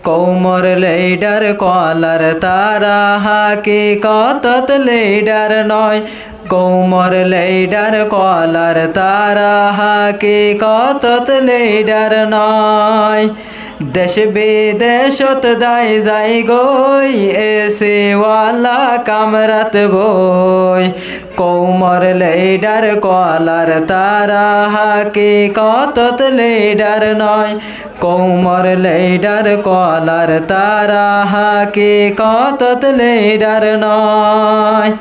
কৌমর ladder কলার তারা হাকিকতত ladder নয় কৌমর ladder কলার তারা হাকিকতত লেডার নয় দেশ বিদেশত দায় যাই গই এসে ওয়ালা কামরাত বই কৌমর লেডার কলার তারা হাকিকতত লেডার নয় কৌমর লেডার কলার তারা হাকিকতত লেডার নয়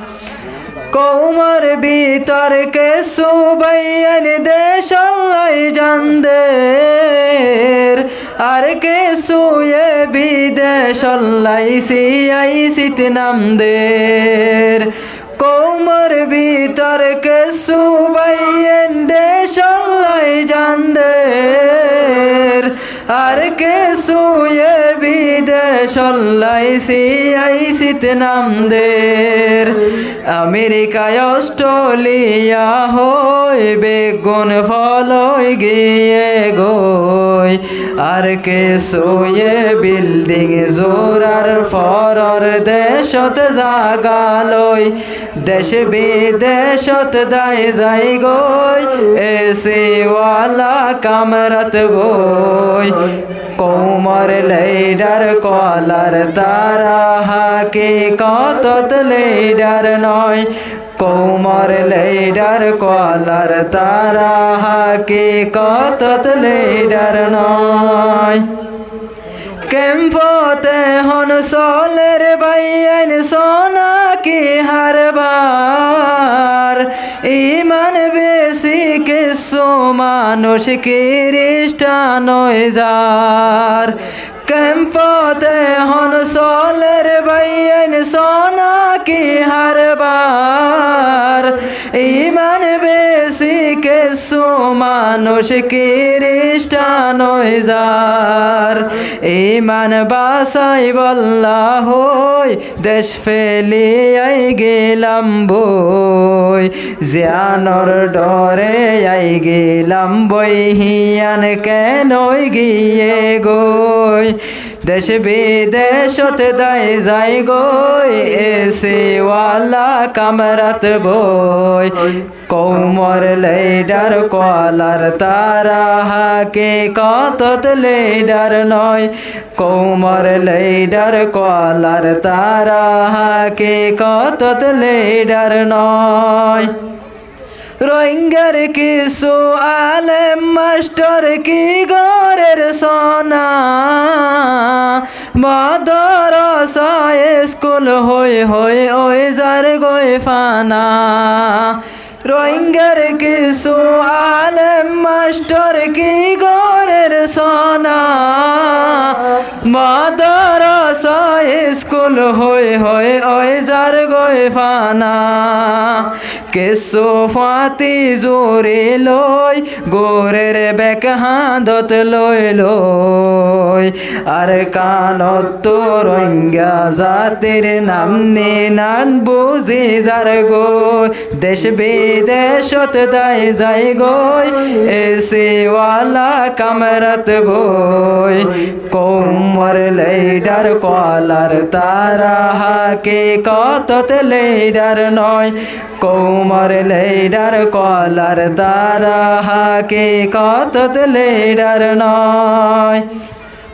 কৌমর বিতর্কে সুবাইয়ান দেশাল্লাই জানদের আর কে সুয়ে বিদেশাল্লাই সিয়াই সিত নামদের কৌমর বিতর্কে সুবাইয়ান দেশাল্লাই জানদের আর কে সুয়ে বিদেশাল্লাই সিয়াই সিত নামদের আমেরিকায় অস্ট্রেলিয়া হই বেগুন ফলই গিয়ে গই আর কে সোয়ে বিল্ডিং জোরার ফরর দেশত জাগালই দেশ বিদেশত দায় যাই গই এসে ওয়ালা কামরাত বই কৌমর লেডার কলার তারা হাকিকতত লেডার নয় কৌমর লেডার কলার তারা হাকিকতত লেডার নয় কেম্পতে হন সোলের বাইন সোনা কি হারবার ইমান বেশি কিছু মানুষ খ্রিস্টান যার কেম্পতে হন সোলের বাইন সোনা কি হারবার ইমান বেশি কিছু মানুষ খ্রিস্টান যার ইমান বাসাই বল্লা হই দেশ ফেলিয়াই গেলাম বই জিয়ানর ডরে আই গেলাম বই হিয়ান কেনই গিয়ে গই দেশ বিদেশত দায় যাই গই এসে ওয়ালা কামরাত বই কৌমর লেডার কলার তারা হাকিকতত লেডার নয় কৌমর লেডার কলার তারা হাকিকতত লেডার নয় রোহিঙ্গার কিছু আলেম মাস্টার কি গরের সোনা মাদ্রাসা স্কুল হই হই ওই যার গই ফানা রোহিঙ্গার কিছু আলেম মাস্টার কি গরের সোনা মাদ্রাসা স্কুল হই হই ওই যার গই ফানা কিছু ফাতি জোরে লই গোরের বেক হাঁদত লই লই আর কানত তো রোহিঙ্গা জাতির নাম নে নান বুঝি যার গই দেশ বিদেশত দায় যাই গই এসে ওয়ালা কামরাত বই কৌমর লেডার কলার তারা হাকিকতত লেডার নয় কৌমর লেডার কলার তারা হাকিকতত লেডার নয়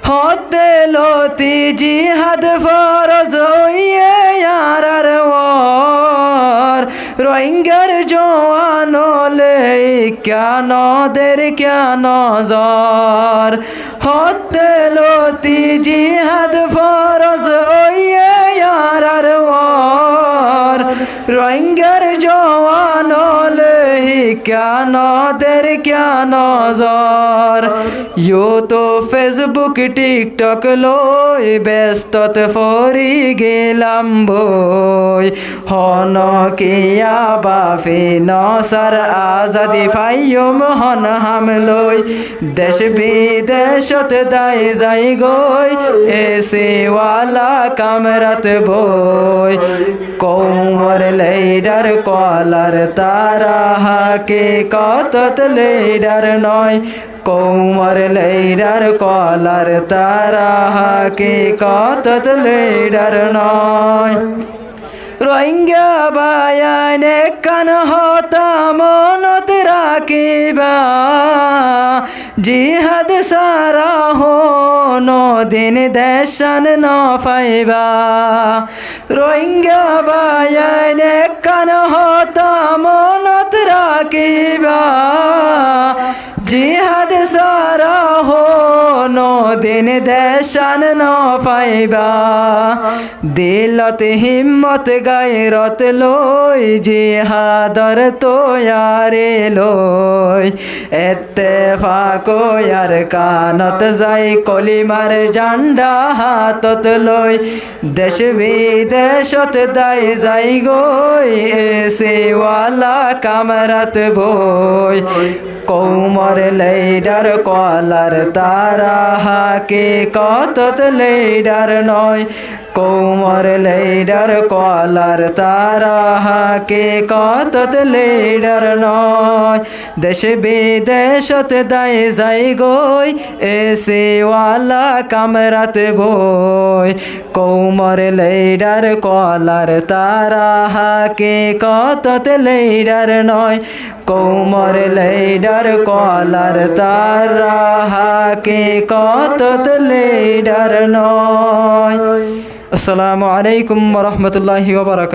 হতে লতি জিহাদ ফরজ হইয়ে ইয়ার ওয়ার রোহিঙ্গার জওয়ান লে কেন দের কেন জ্বর হতে লতি জিহাদ ফরজ হইয়ে ইয়ার ওয়ার রোহিঙ্গার জওয়ান লে কেন দের কেন জ্বর ইউ তো ফেসবুক টিকটক লই ব্যস্তত ফরি গেলাম বই হন কিয়া বাফি নসার আজাদি ফাইয়ম হন হামলই দেশ বিদেশত দায় যাই গই এসে ওয়ালা কামরাত বই কৌমর লেডার কলার তারা হাকিকতত লেডার নয় কৌমর লেইডার কলার তারা হাকিকতত লেইডার নয় রোহিঙ্গা বায়ানে কান হতা মনত রাখিবা জিহাদ সারা হনো দিন দেশান ন পাইবা রোহিঙ্গা বায়ানে কান হতা মনত রাখিবা জিহাদ সারা হনো দিন দেশান ন পাইবা দিলত হিম্মত গায়রত লই জিহাদর তোয়ারে লই ইত্তেফাক আর কানত যাই কলিমার জান্ডা হাতত লই দেশ বিদেশত দাই যাই গই এসে ওয়ালা কামরাত বই কৌমর লেইডার কলার তারা হাকিকতত লেইডার নয় কৌমর লেইডার কলার তারা হাকিকতত লেইডার নয় দেশ বিদেশত দায় যাই গই এসে ওয়ালা কামরাত বই কৌমর লেইডার কলার তারা হাকিকতত লেইডার নয় কৌমর লেইডার কলার তারা হাকিকতত লেইডার নয়। আসসালামু আলাইকুম ওয়া রাহমাতুল্লাহি ওয়া বারাকাতুহু।